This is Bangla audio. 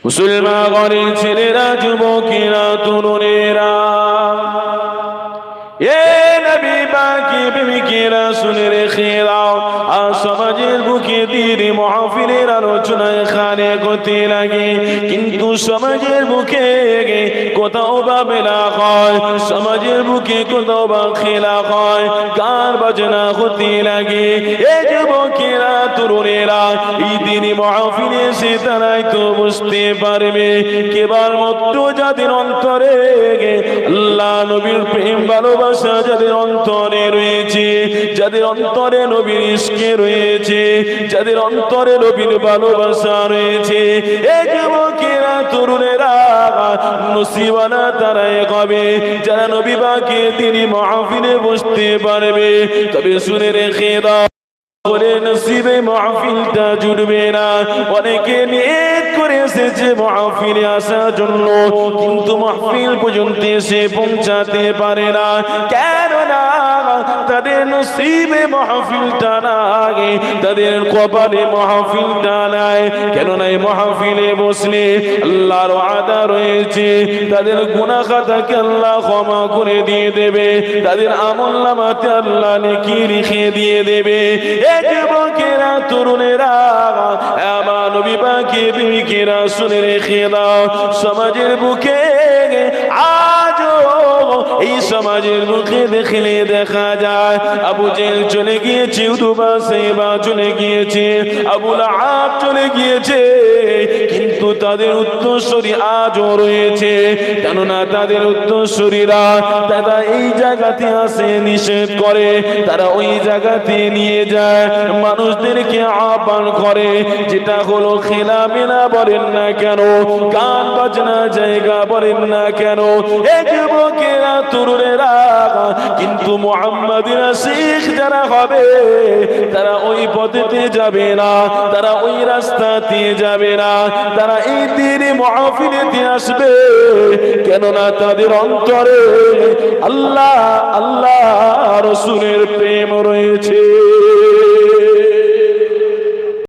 মুসলমান ঘরের ছেলেরা, যুবকেরা, তরুণেরা, এ নবী পাকি প্রেমিকেরা, শুনে রেখে দাও, আর সমাজের বুকে দিনে মাহফিলের আলোচনা এখানে করতে লাগে, কিন্তু সমাজের বুকে কোথাও বা মেলা হয়, সমাজের বুকে কোথাও বা খেলা হয়, গান বাজনা হতে লাগে। এ যুবকেরা, তরুণেরা, এই দিনে মাহফিলে এসে তারাই তো বুঝতে পারবে কেবলমাত্র যাদের অন্তরে আল্লাহ নবীর প্রেম ভালোবাসা যাদের অন্তরে রয়েছে, যাদের অন্তরে নবীর ইশকে রয়েছে, যাদের অন্তরে নবীর ভালোবাসা রয়েছে, এই যুবকেরা, তরুণেরা নসিবানা তারাই হবে যারা নবী পাকে তিনি মাহফিলে বসতে পারবে। তবে শুনে রেখে দাও, বলে নসিবে মাহফিলটা জুড়বে না। অনেকে নিয়ত করে এসেছে মাহফিলে আসার জন্য, কিন্তু মাহফিল পর্যন্ত এসে পৌঁছাতে পারে না। কেননা তাদের নসিবে মাহফিলটা নাই, তাদের কপালে মাহফিলটা নাই। কেননা এই মাহফিলে বসলে আল্লাহর ওয়াদা রয়েছে, তাদের গুনাহ খাতাকে আল্লাহ ক্ষমা করে দিয়ে দেবে, তাদের আমলনামাতে আল্লাহ নেকি লিখে দিয়ে দেবে। যুবকেরা, তরুণেরা, আমার নবী পাকে প্রেমিকেরা, শুনে রেখে দাও, সমাজের বুকে আজও এই সমাজের মুখে দেখলে দেখা যায় আবু জেহেল চলে গিয়েছে, উতবা সাইবা চলে গিয়েছে, আবু লাহাব চলে গিয়েছে, কিন্তু তাদের উত্তরসূরি আজও রয়েছে। কেননা তাদের উত্তরসূরিরা তারা এই জায়গাতে আসে নিষেধ করে, তারা ওই জায়গাতে নিয়ে যায়, মানুষদেরকে আহ্বান করে, যেটা হলো খেলা মেলা বলেন না কেন, গান বাজনা জায়গা বলেন না কেন। এই যুবকেরা, তরুণেরা, কিন্তু মুহাম্মাদের আশিক যারা হবে তারা ওই পথেতে যাবে না, তারা ওই রাস্তাতে যাবে না, তারা এই দিনে মাহফিলেতে আসবে। কেননা তাদের অন্তরে আল্লাহ আল্লাহ রাসূলের প্রেম রয়েছে।